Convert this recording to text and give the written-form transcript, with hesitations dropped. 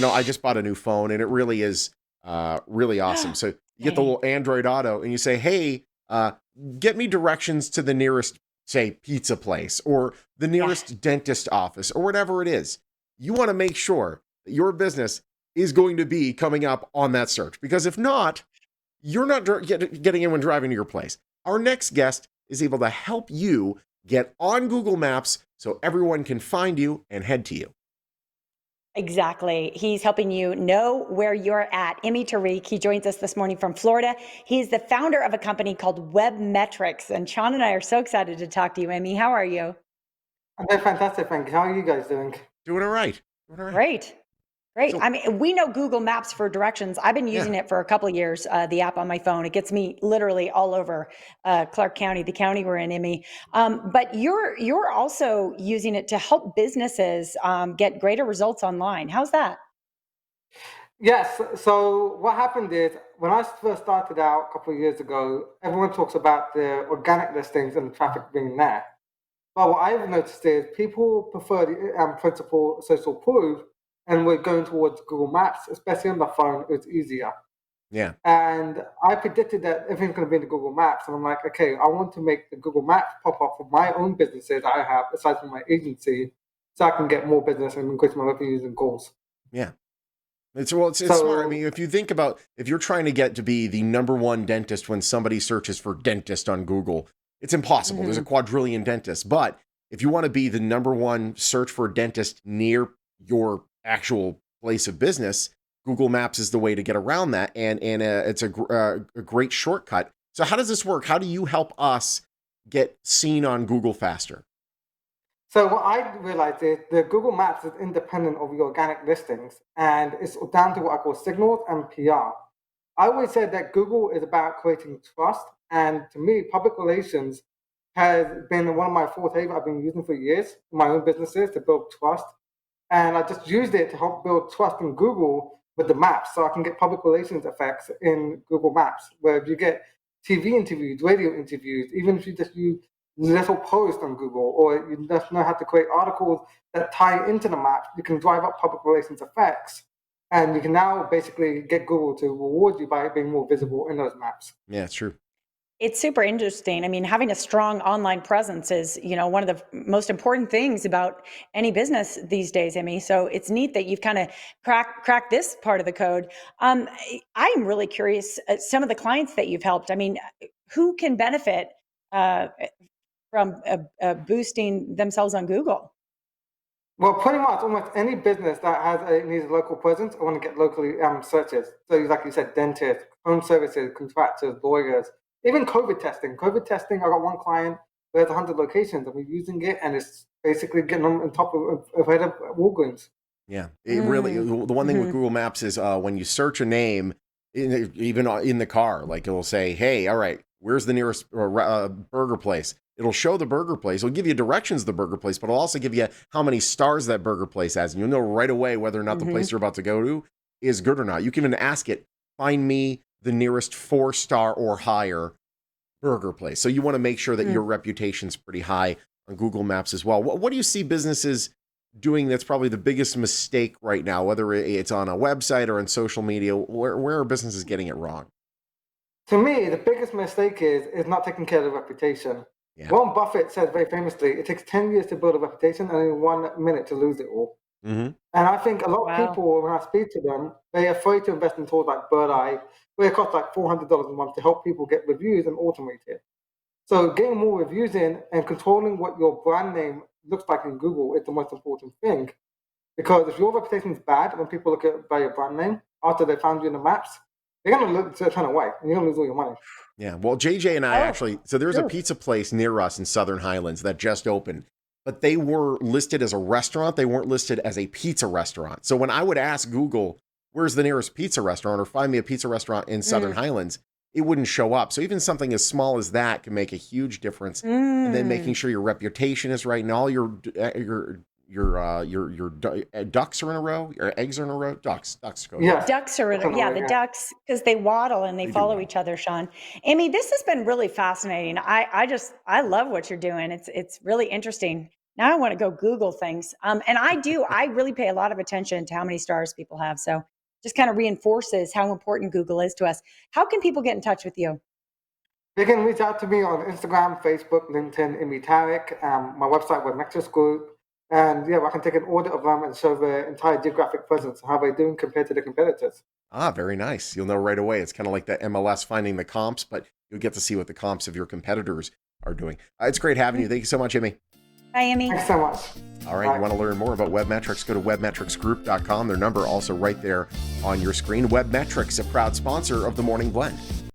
I just bought a new phone and it really is really awesome. So you get the Dang. little Android Auto and you say, hey, get me directions to the nearest, say, pizza place or the Yeah, nearest dentist office or whatever it is. You want to make sure that your business is going to be coming up on that search because if not, you're not getting anyone driving to your place. Our next guest is able to help you get on Google Maps so everyone can find you and head to you. exactly. He's helping you know where you're at. Emmy Tariq, he joins us this morning from Florida. He's the founder of a company called Webmetrics. And Sean and I are so excited to talk to you, Emmy. How are you? I'm doing fantastic, thank you. How are you guys doing? Doing all right. Doing all right. Great. Great. So, I mean, we know Google Maps for directions. I've been yeah. using it for a couple of years, the app on my phone. It gets me literally all over Clark County, the county we're in, Emmy. But you're also using it to help businesses get greater results online. How's that? Yes, so what happened is when I first started out a couple of years ago, everyone talks about the organic listings and the traffic being there. But what I've noticed is people prefer the principal social proof and we're going towards Google Maps, especially on the phone, it's easier. Yeah. And I predicted that everything's going to be in the Google Maps. And I'm like, okay, I want to make the Google Maps pop up for my own businesses I have, aside from my agency, so I can get more business and increase my revenues and goals. Yeah. It's smart. I So mean, if you think about if you're trying to get to be the number one dentist when somebody searches for dentist on Google, it's impossible. There's a Hmm. quadrillion dentists. But if you want to be the number one search for a dentist near your actual place of business, Google Maps is the way to get around that, and it's a great shortcut. So how does this work? How do you help us get seen on Google faster? So what I realized is the Google Maps is independent of your organic listings, and it's down to what I call signals and PR. I always said that Google is about creating trust, and to me, public relations has been one of my forte I've been using for years in my own businesses to build trust. And I just used it to help build trust in Google with the maps, so I can get public relations effects in Google Maps, where if you get TV interviews, radio interviews, even if you just use little posts on Google, or you just know how to create articles that tie into the map, you can drive up public relations effects. And you can now basically get Google to reward you by being more visible in those maps. Yeah, it's true. It's super interesting. I mean, having a strong online presence is, one of the most important things about any business these days, Emmy. So it's neat that you've kind of cracked this part of the code. I'm really curious. Some of the clients that you've helped. I mean, who can benefit uh, from boosting themselves on Google? Well, pretty much almost any business that needs a local presence, I want to get locally searches. So, like you said, dentists, home services, contractors, lawyers, even COVID testing. COVID testing, I got one client who has 100 locations and we're using it and it's basically getting them on top of head of Walgreens. Yeah, it really. Mm, The one thing with hmm. Google Maps is when you search a name, even in the car, like it'll say, "Hey, all right, where's the nearest burger place?" It'll show the burger place. It'll give you directions to the burger place, but it'll also give you how many stars that burger place has, and you'll know right away whether or not the Hmm. place you're about to go to is good or not. You can even ask it, "Find me the nearest 4-star or higher burger place." So you want to make sure that your reputation's pretty high on Google Maps as well. What do you see businesses doing that's probably the biggest mistake right now, whether it's on a website or on social media? Where are businesses getting it wrong? To me, the biggest mistake is not taking care of the reputation. Yeah. Warren Buffett said very famously, it takes 10 years to build a reputation and only 1 minute to lose it all. Hmm. And I think a lot of Wow. people, when I speak to them, they're afraid to invest in tools like Bird Eye, where it costs like $400 a month to help people get reviews and automate it. So getting more reviews in and controlling what your brand name looks like in Google is the most important thing. Because if your reputation is bad when people look at by your brand name after they found you in the maps, they're gonna look to turn away and you're gonna lose all your money. Yeah. Well, JJ and I Oh, actually, so there's a true. pizza place near us in Southern Highlands that just opened, but they were listed as a restaurant. They weren't listed as a pizza restaurant. So when I would ask Google, where's the nearest pizza restaurant or find me a pizza restaurant in Southern Mm, Highlands, it wouldn't show up. So even something as small as that can make a huge difference. And then making mm. sure your reputation is right and all your ducks are in a row, your eggs are in a row. Ducks go Yes, together. Ducks are in, yeah, definitely. the Yeah. ducks because they waddle and they They do follow well. each other, Sean. Amy, this has been really fascinating. I love what you're doing. It's really interesting. now I want to go Google things. And I really pay a lot of attention to how many stars people have. So just kind of reinforces how important Google is to us. How can people get in touch with you? They can reach out to me on Instagram, Facebook, LinkedIn, Imi Tarek, my website, Webmetrics Group. And yeah, I can take an audit of them and show their entire geographic presence, how they're doing compared to the competitors. Ah, very nice. You'll know right away. It's kind of like the MLS finding the comps, but you'll get to see what the comps of your competitors are doing. It's great having you. Thank you so much, Imi. Hi, Imi. Thanks so much. All right, you want to learn more about Webmetrics, go to webmetricsgroup.com. Their number also right there on your screen. Webmetrics, a proud sponsor of the Morning Blend.